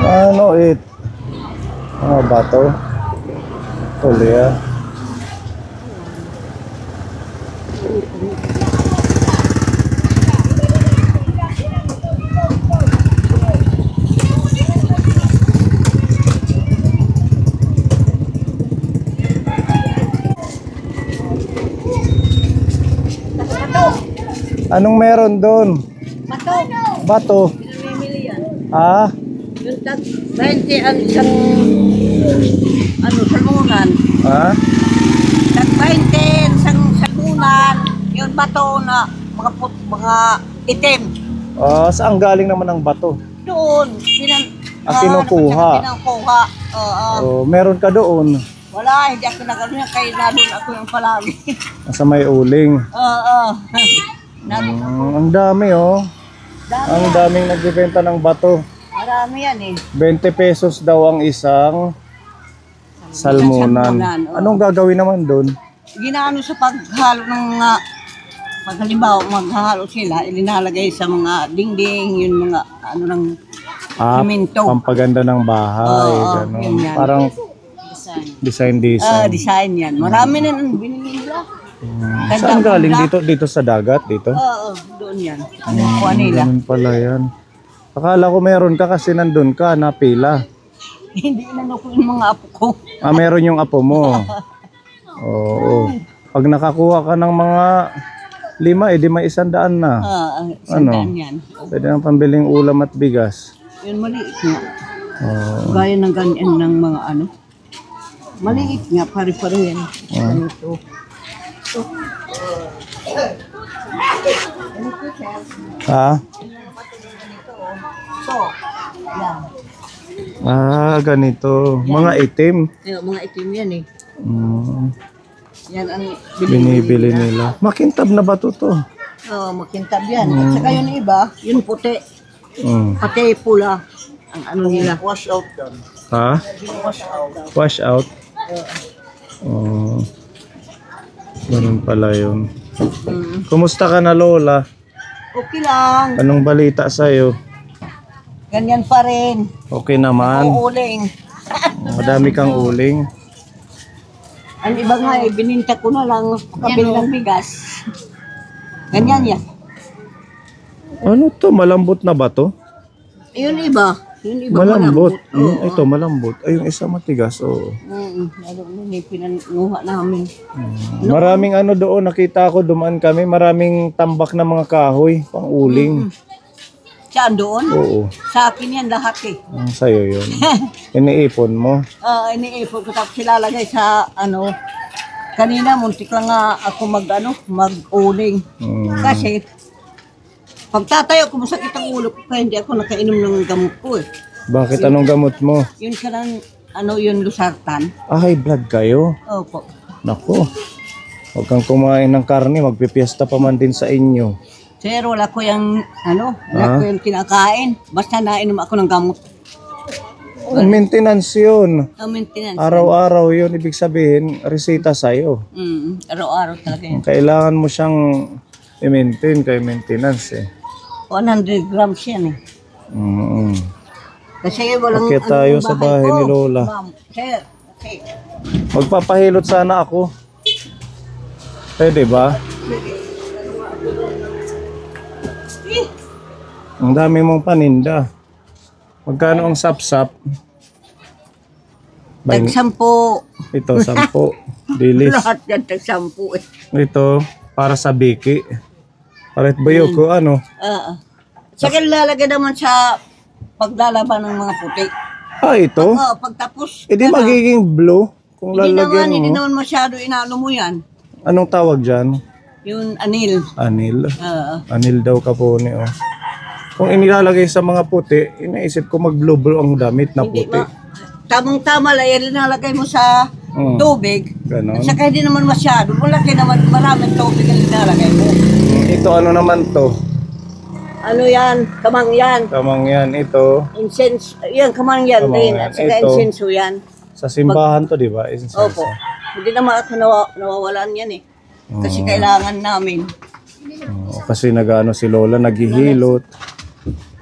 Ano it? Mga bato. Tulya. Anong meron doon? Bato. Bato. Pinamimili yan. Ah? Yung tag 20 ang isang salmunan. Ha? Tag 20 isang salmunan. Yung bato na mga itim. Saan galing naman ang bato? Doon. Kinukuha. Kinukuha. Meron ka doon. Wala, hindi ako nagano yan. Kaya nalun ako yung palagi. Sa may uling. Oo. Ang dami Ang Dami. daming nagbebenta ng bato. Marami yan eh. 20 pesos daw ang isang salmunan. Anong gagawin naman doon? Ginaano sa paghalo ng mga pag halimbawa maghahalo sila, ilinalagay sa mga dingding, yung mga ng semento. Pampaganda ng bahay. Ganun. Yun yan. Parang design. Design yan. Marami na nang binili nila. Saan galing dito? Dito sa dagat? Dito? Oo, doon yan. Kuha nila. Ganun pala yan. Akala ko meron ka kasi nandun ka, napila. Hindi na ko yung mga apo ko. Meron yung apo mo. Oo. Pag nakakuha ka ng mga 5, edi may 100 na. Sandaan yan. Pwede nang pambiling ulam at bigas. Yun maliit nga. Gaya ng ganyan ng mga maliit nga, pare-pare yan. Ganito. Ha? So, yan. Ganito. Mga itim. Mga itim yan eh. Yan ang Binibili nila. Makintab na ba to? Oo, makintab yan. At saka yun iba, yun puti. Pati pula. Ang nila. Wash out doon. Ha? Wash out? Ganun pala yun. Kumusta ka na, Lola? Okay lang. Anong balita sa'yo? Ganyan pa rin. Okay naman. Uuling. Madami kang uling. Ang iba nga eh, bininta ko na lang kabili ng bigas. Ganyan yan. Ano to? Malambot na ba to? Yun iba. Yun iba Malambot. Ito, malambot. Ay, yung isa matigas. Oo. Pinanguha namin. Maraming doon. Nakita ko, dumaan kami. Maraming tambak na mga kahoy. Pang uling. Saan doon? Oo. Sa akin yan lahat eh. Sa'yo yun. Iniipon mo. Iniipon ko tapos ilalagay sa kanina muntik lang nga ako mag-uling. Kasi pagtatayo ko masakit ang ulo ko kaya hindi ako nakainom ng gamot ko eh. Bakit? Anong gamot mo? Yun ka lang, yun Losartan. High blood kayo? Opo. Naku. Huwag kang kumain ng karne. Magpipiesta pa man din sa inyo. Sir, wala ko yung, wala ko yung kinakain. Basta nainom ako ng gamot. Maintenance yun. Maintenance. Araw-araw yun. Ibig sabihin, resita sa'yo. Araw-araw talaga yun. Kailangan mo siyang i-maintain kay maintenance eh. 100 grams yan eh. Kasi walang Bakit tayo sa bahay ni Lola? Sir, magpapahilot sana ako. Pwede ba? Ang dami mong paninda. Magkano ang sap-sap? tag-sampo. Ito, 10. Dilis. Lahat yan tag-sampo eh. Ito, para sa biki. Paret bayo ko, Saka lalagay naman sa paglalaban ng mga puti. Ito? Pagtapos. Hindi magiging blue kung lalagyan mo. Hindi naman masyado inaano mo yan. Anong tawag dyan? Yung anil. Anil. Anil daw kapone. Kung inilalagay sa mga puti, inaisip ko mag-blue ang damit na puti. Tamang-tama lang, yan linalagay mo sa tubig. Ganon. At saka hindi naman masyado. Malaki naman, maraming tubig ang linalagay mo. Ito ano naman to? Ano yan? Kamang yan. Kamang yan. Ito. Incense. Yan, kamang yan Kamang din. yan. At saka Ito. incense yan. Sa simbahan to, di ba? Opo. Hindi naman ako nawawalan yan eh. Kasi kailangan namin. Kasi nag-ano si Lola, naghihilot.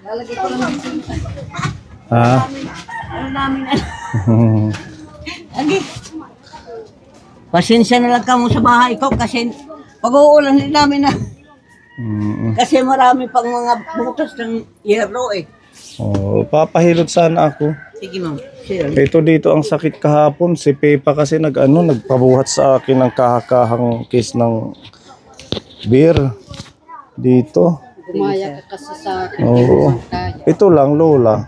Lalagay ko lang dito. Ha? Ano namin Agi. Pasensya na lang ka mo sa bahay ko kasi pag-uulan din namin na. Kasi marami pang mga butas ng yero eh. Oh, papahilot sana ako. Sige ma'am. Sure. Ito dito ang sakit kahapon. Si Pepa kasi nagpabuhat sa akin ng kahakahang case ng beer. Dito. Gumaya ka kasi sa akin. Oo. Ito lang, Lola.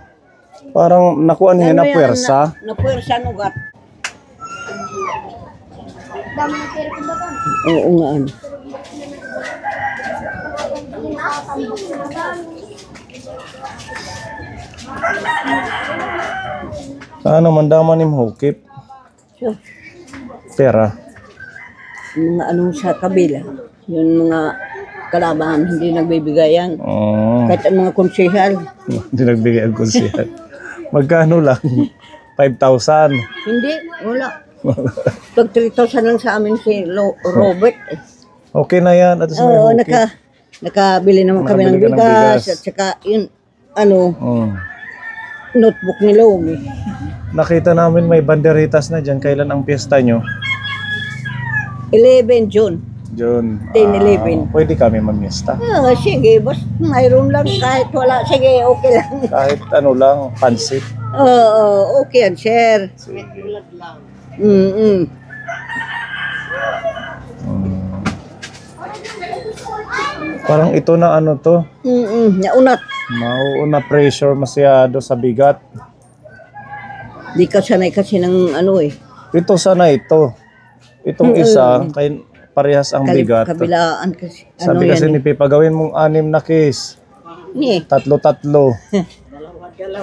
Parang nakuha niya na puwersa. Na-puwersa nugat. Oo nga ano. Ano man daman ni hukip? Sure. Pera. Yung mga anong sa kabila, yung mga kalabahan, hindi nagbibigay yan. Oh. Kahit ang mga konsehal. Hindi nagbigay ang konsyal. Magkano lang? 5,000. Hindi, wala. Pag 3,000 lang sa amin si Robert. Okay na yan. At least may Oo, hukip. nakabili naman kami ng Nakabili ka ng bigas. bigas. At saka yun, ano, notebook ni Lomi. Nakita namin may banderitas na dyan. Kailan ang piyesta nyo? 11 June. June. 10-11. Pwede kami mamiyesta. Sige, basta mayroon lang kahit wala. Sige, okay lang. Kahit ano lang, pansit. Oo, okay yan, sir. Sige. Parang ito na ano to. Naunat. Mauuna pressure masyado sa bigat. Di ka sanay kasi ng ano eh. Ito sana ito. Itong isa, kay parehas ang bigat. Kabilaan kasi. Sabi kasi ni Pepa, gawin mong 6 na case. Ni. 3. Dalawa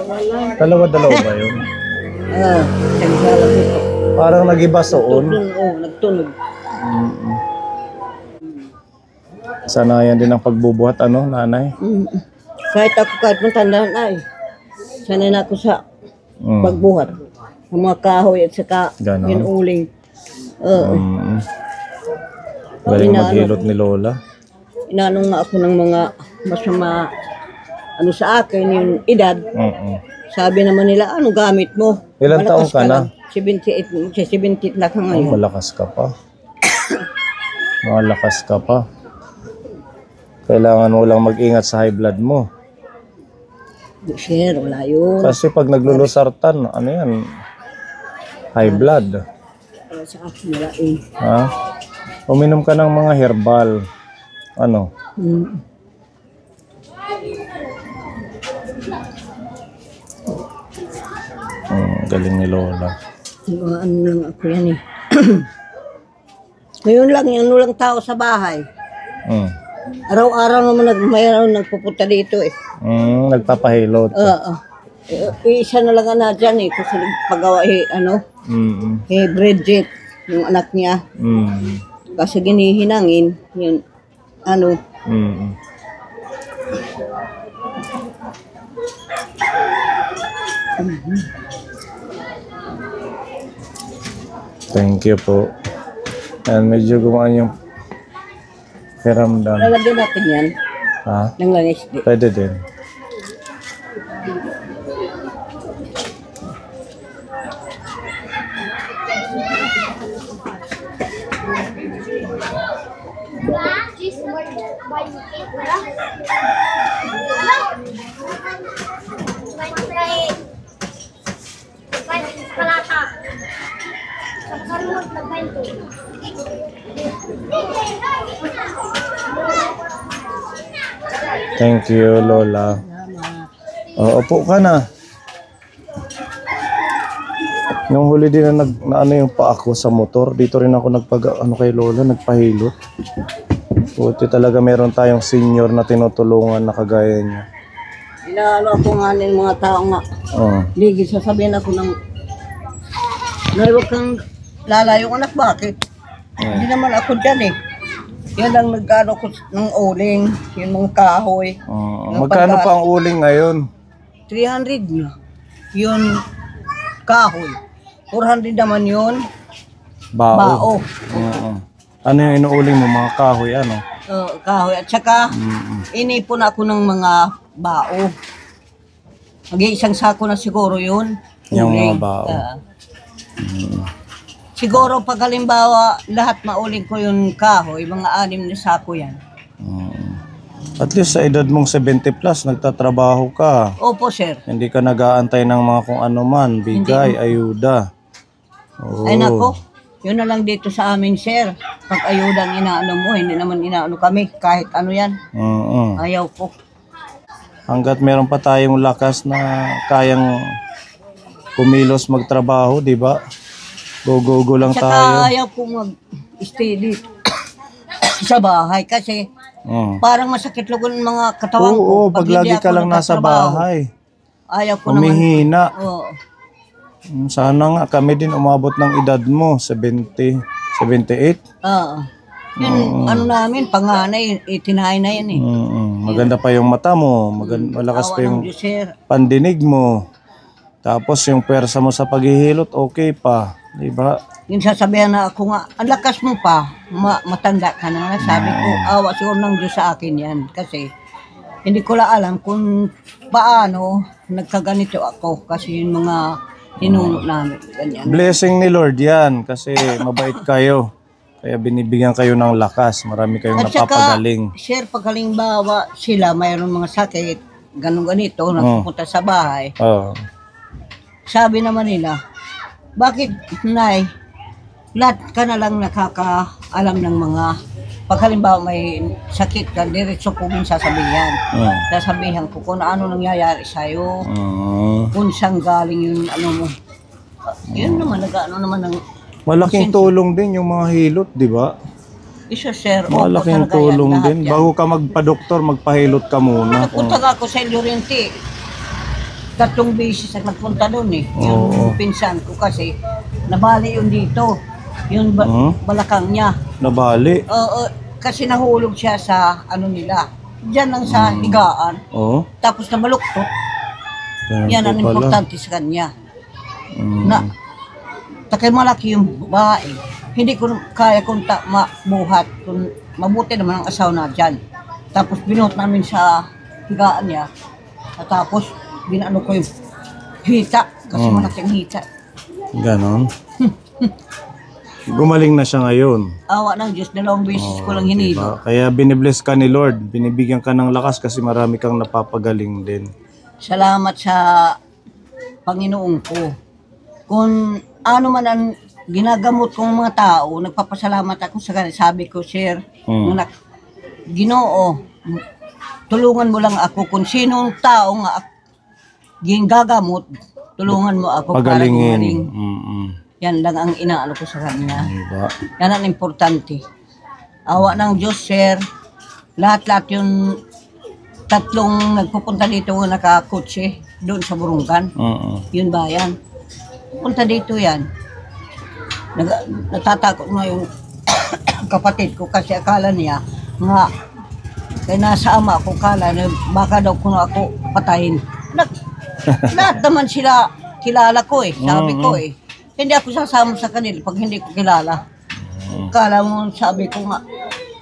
ba yun? Naglalaro ito. Parang nag-iba soon. Nagtunog. Sanayan din ang pagbubuhat, ano, nanay? Kahit matandaan ay. Sanay na ako sa pagbuhat. Ang mga kahoy at saka Ganon. yung uling. Galing maghilot ni Lola. Inanong nga ako ng mga masama ano sa akin, yung edad. Sabi naman nila, ano gamit mo? Ilang taong ka na? 78, 78 na ka ngayon. Malakas ka pa. Malakas ka pa. Kailangan mo lang mag-ingat sa high blood mo. Sir, wala yun. Kasi pag naglulusartan, ano yan? High blood. Sa akin wala eh. Ha? Uminom ka ng mga herbal. Ano? Galing ni Lola. Ano lang ako yan eh. Ngayon lang, yung ano lang tao sa bahay. Araw-araw naman mayroon nagpupunta dito eh. Nagpapahilot. Oo. Isa na lang na dyan eh. Kasi nagpagawa eh, ano, Bridget, yung anak niya. Kasi ginihinangin, yun, ano. Thank you po. And medyo gumaan yung hiramdam. Lalagyan natin yan. Ha? Ng langis. Pwede din. Thank you, Lola. Upo ka na. Nung huli din na ano yung pa ako sa motor, dito rin ako kay Lola, nagpahilot. Buti talaga meron tayong senior na tinutulungan na kagaya niya. Inaano ako nga ng mga tao nga. Ligi, sasabihin ako ng huwag kang lalayo anak, bakit? Hindi naman ako dyan eh. Yan ang nag-ano ko ng uling, yung mga kahoy. Magkano pa ang uling ngayon? 300 na. Yun, kahoy. 400 naman yun. Bao. Ano yung inuuling mo, mga kahoy, ano? Kahoy. At saka, Mm. inipon ako ng mga bao. Mag-iisang sako na siguro yun. Yung mga Uling. bao. Siguro pag halimbawa, lahat mauling ko yung kahoy, mga 6 na sako yan. At least sa edad mong 70 plus, nagtatrabaho ka. Opo, sir. Hindi ka nag-aantay ng mga kung ano man, bigay, ayuda. Oo. Ay nako, yun na lang dito sa amin, sir. Pag ayudang inaano mo, hindi naman inaano kami. Kahit ano yan, Mm-mm. ayaw ko. Hanggat meron pa tayong lakas na kayang kumilos magtrabaho, di ba? Go lang Saka tayo. ayaw ko mag-stay dito sa bahay kasi Mm. parang masakit lugon ng mga katawan ko. Oo, pag hindi lagi ka ako lang nasa nagtatrabaho. bahay, Ayaw ko naman. humihina. Oo. Sana nga kami din umabot ng edad mo, 70, 78. Oo. Yun, ano namin, panganay, itinahay na yan eh. Maganda pa yung mata mo, malakas Awa pa yung ng Diyos, sir. pandinig mo. Tapos yung pwersa mo sa paghihilot, okay pa. Di ba? Yung sasabihan na ako nga, ang lakas mo pa, matanda ka na. Sabi ko, awa siguro ng Diyos sa akin yan. Kasi hindi ko lang alam kung paano nagkaganito ako. Kasi yung mga tinuno namin, ganyan. Blessing ni Lord yan kasi mabait kayo. Kaya binibigyan kayo ng lakas. Marami kayong At saka, napapagaling. sir, pag halimbawa sila, mayroon mga sakit, ganito, nagpupunta sa bahay. Oh. Sabi naman nila, bakit, Nay, lahat ka na lang nakakaalam ng mga, pag halimbawa may sakit ka, diretso ko min sasabihan. Sasabihan ko kung ano nangyayari sa'yo, kung saan galing yung ano mo. Yun naman, nag-ano naman ng, Malaking tulong din yung mga hilot, di ba? isa sir, opo, Malaking talaga yan, tulong lahat din. yan. Bago ka magpa-doktor, magpahilot ka muna. Nagpunta nga ako sa Llorente. 3 beses ang nagpunta doon eh. Yung pinsan ko kasi, nabali yun dito. Yung balakang niya. Nabali. Oo, kasi nahulog siya sa ano nila. Diyan lang sa higaan. Oo. Tapos na maluktot. Ganun Yan po ang pala. importante sa kanya. Na, takay malaki yung babae. Hindi ko kaya kung mabuhat. Kung mabuti naman ang asawa na dyan. Tapos binuhat namin sa higaan niya. At tapos, binano ko yung hita. Kasi malaking hita. Ganon. Gumaling na siya ngayon. Awa ng Diyos, 2 beses ko lang hinilo. Diba? Kaya binibless ka ni Lord. Binibigyan ka ng lakas kasi marami kang napapagaling din. Salamat sa Panginoon ko. Kung ano man ang ginagamot kong mga tao, nagpapasalamat ako sa kanila. Sabi ko, Sir, Ginoo, tulungan mo lang ako. Kung sinong tao nga gagamot, tulungan mo ako para Pagalingin. gumaling. Yan lang ang inaano ko sa kanya. Diba? Yan ang importante. Awa ng Diyos, Sir. Lahat-lahat yung 3 nagpupunta dito nakakotse doon sa Burunggan. Yun ba yan? Punta dito yan. Natatakot na yung kapatid ko kasi akala niya nga kaya nasa ama ko kala na baka daw kuno ako patayin. Lahat naman sila kilala ko eh. Sabi ko eh. Hindi ako sasama sa kanila pag hindi ko kilala. Kala mo sabi ko nga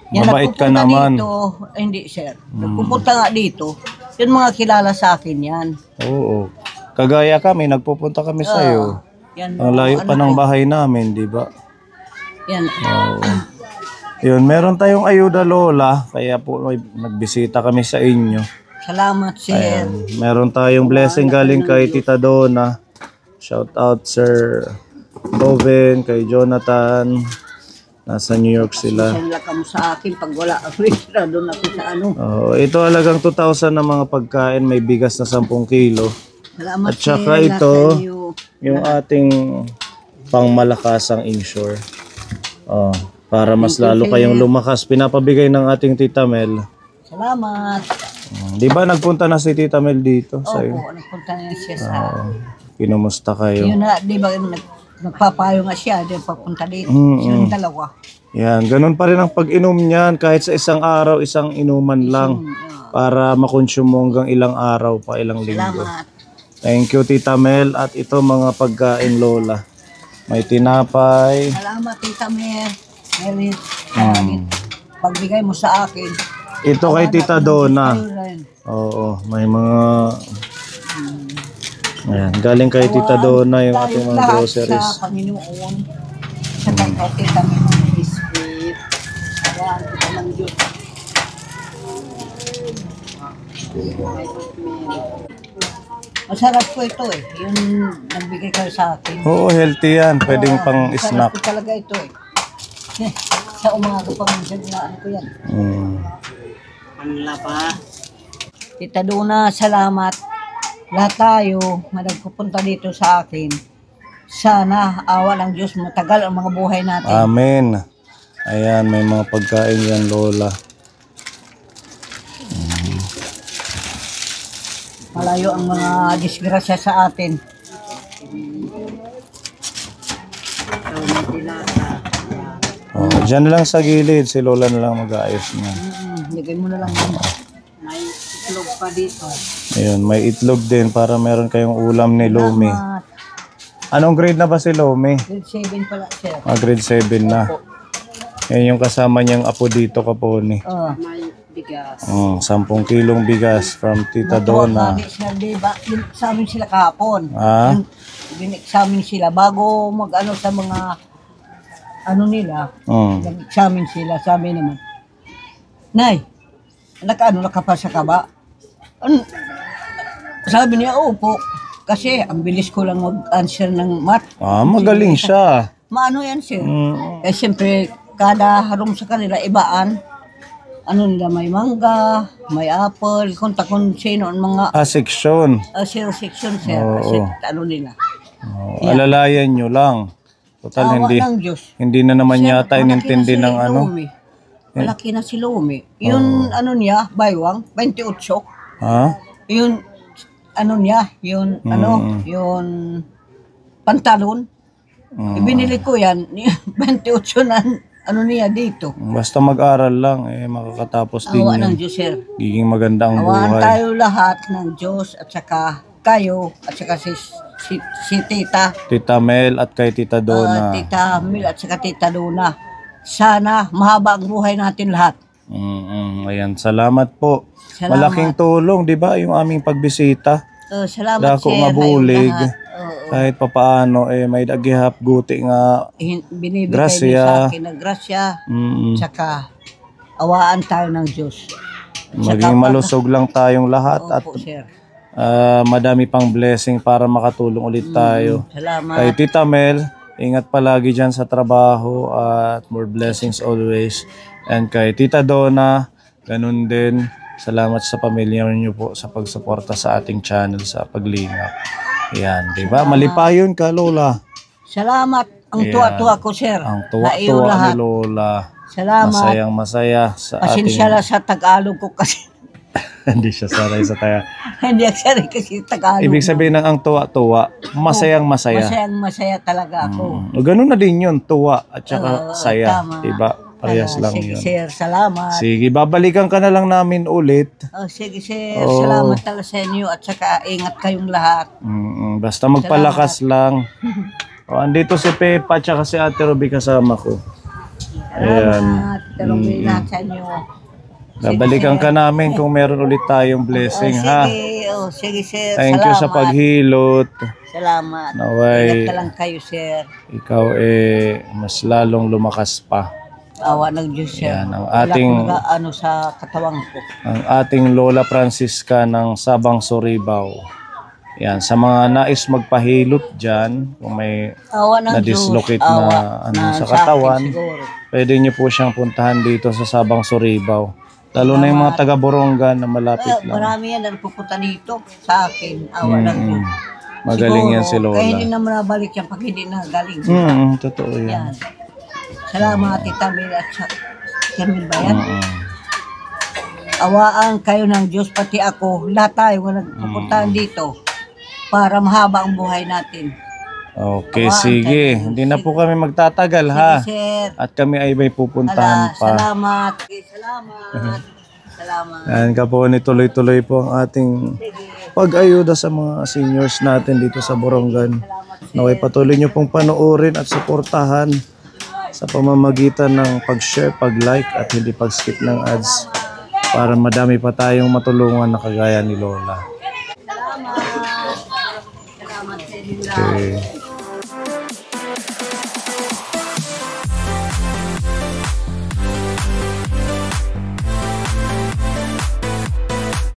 yan, mabait ka nagpupunta naman. Dito, hindi sir. Nagpupunta nga dito. Yung mga kilala sa akin yan. Oo. Kagaya kami, nagpupunta kami sa'yo. Yan, Ang layo pa ng bahay namin, di ba? Yan. Oo. Yun, meron tayong ayuda lola, kaya po nagbisita kami sa inyo. Salamat sir. Ayan, meron tayong blessing galing kay Tita Donna. Shout out Sir Boven, kay Jonathan. Nasa New York sila. Sila ka mo sa akin pag wala ako sila doon ako sa ano. Ito alagang 2,000 na mga pagkain, may bigas na 10 kilo. Salamat At saka sir, ito, nasa iyo. yung ating pangmalakasang insure. Para mas lalo kayong lumakas. Pinapabigay ng ating Tita Mel. Salamat. Di ba nagpunta na si Tita Mel dito Opo, sa'yo? nagpunta na siya sa... Kinumusta kayo? Yun na, di ba nagpapayo nga siya, di papunta dito. Silang 2. Yan, ganun pa rin ang pag-inom niyan. Kahit sa isang araw, isang inuman lang. Para makonsume mo hanggang ilang araw pa, ilang linggo. Salamat. Thank you, Tita Mel. At ito mga pagkain, Lola. May tinapay. Salamat Tita Mer. Merit. pagbigay mo sa akin. Ito kay Tita Donna. Sa'yo rin. Oo, may mga... Ayan, galing kay Tita Donna yung ating Tayong mga lahat groceries. sa Panginoon. Sa pagkati kami ng biscuit. Awaan kita ng Diyos. Masarap po ito eh. Yung nagbigay kayo sa akin. Oo, healthy yan. Pwedeng pang Masarap snack. po talaga ito eh. Sa umaga pa minsan na ano ko yan. Tita Donna, salamat. Lahat tayo na nagpupunta dito sa akin. Sana awa ng Diyos matagal ang mga buhay natin. Amen. Ayan, may mga pagkain yan, Lola. Malayo ang mga disgrasya sa atin. Oh, dyan na lang sa gilid. Si Lola na lang mag-aayos niya. Lagay mo na lang yun. May itlog pa dito. Ayun, may itlog din para meron kayong ulam ni Lomi. Salamat. Anong grade na ba si Lomi? Grade 7 pala, sir. Grade 7 na. Yan yung kasama niyang apo dito, Kaponi. May bigas. 10 kilong bigas from Tita Donna. Sa amin sila kahapon. Ah? Bin-examine sila bago mag-ano sa mga ano nila. Nag-examine sila. Sabi naman, Nay, nakapasa ka ba? Sabi niya, opo. Kasi ang bilis ko lang mag-answer ng math. Magaling siya. Maano yan, sir? Eh, siyempre, kada room sa kanila, ibaan. Ano nila, may mangga, may apple, kung sino ang mga Section. zero section, sir. Oo. Kasi ano nila. Alalayan nyo lang. Total, Awa hindi, ng Diyos. hindi na naman Sir, yata malaki inintindi na si ng ano. Lumi. Malaki na si Lumi. Yun, ano niya, baywang, 28. Ha? Yun, ano niya, yun, yun, pantalon. Ibinili ko yan, 28 na, ano niya dito. Basta mag-aral lang, makakatapos din Awa yan. ng Diyos, sir. Giging maganda ang Awaan buhay. tayo lahat ng Diyos at saka kayo at saka si Tita, Tita Mel at kay Tita Donna. Tita Mil at saka Tita Donna. Sana mahaba ang buhay natin lahat. Ayan, salamat po. Salamat. Malaking tulong, di ba, yung aming pagbisita. Salamat, Dako sir. nga kayong bulig. lahat. Kahit papaano, may dagihap guti nga. Binibigay Grasya. niyo sa akin ng grasya. Tsaka awaan tayo ng Diyos. Maging malusog lang tayong lahat at Opo, sir. madami pang blessing para makatulong ulit tayo. Salamat. Kay Tita Mel, ingat palagi dyan sa trabaho at more blessings always. And kay Tita Donna, ganun din. Salamat sa pamilya niyo po sa pagsuporta sa ating channel sa Paglingap. Yan, di ba? Malipayon ka, Lola. Salamat. Ang Ayan. tuwa-tuwa ko, sir. Ang Sa iyo tuwa-tuwa lahat. ni Lola. Salamat. Masayang masaya sa Pasensya ating... lang sa Tagalog ko kasi Hindi siya saray sa taya. hindi ako sanay kasi Tagalog. Ibig sabihin ng ang tuwa-tuwa, masayang masaya. Masayang masaya talaga ako. Ganun na din yun, tuwa at saka Oo, saya. tama. Diba? Parehas lang Sige, yun. sir. Salamat. Sige, babalikan ka na lang namin ulit. Sige, sir. Oo. Salamat talaga sa inyo at saka ingat kayong lahat. Basta magpalakas lang. Andito si Pepa at saka si Ate Ruby kasama ko. Ayan. Salamat. Talong lahat sa inyo. Babalikan ka namin kung meron ulit tayong blessing, ha? Sige, sir. Thank you sa paghilot. Salamat. Naway, Ingat ka lang kayo, sir. ikaw mas lalong lumakas pa. Awa ng Diyos, sir. Yan, ang Wala ating- akong ano sa katawang ko. Ang ating Lola Francisca ng Sabang Suribao. Yan, sa mga nais magpahilot dyan, kung may Awa ng Diyos. na-dislocate Awa na sa akin katawan, siguro. pwede nyo po siyang puntahan dito sa Sabang Suribao. Lalo na yung mga taga-Borongan na malapit lang. Marami yan na pupunta dito sa akin. Awa ng Diyos. Magaling yan si Siguro, Lola. Kaya hindi na nabalik yan pag hindi na galing. Totoo yan. Yan. Salamat, Tita Mil at Camille ba yan? Awaan kayo ng Diyos, pati ako, lahat tayo na nagpupuntahan dito para mahaba ang buhay natin. Okay, sige. Hindi na po kami magtatagal, ha? Sige, sir. At kami ay may pupuntahan pa. Salamat. Salamat. Salamat. Yan ka po, tuloy-tuloy po ang ating pag-ayuda sa mga seniors natin dito sa Borongan. Naway patuloy nyo pong panoorin at suportahan sa pamamagitan ng pag-share, pag-like at hindi pag-skip ng ads para madami pa tayong matulungan na kagaya ni Lola. Salamat. Salamat sa inyo. Okay.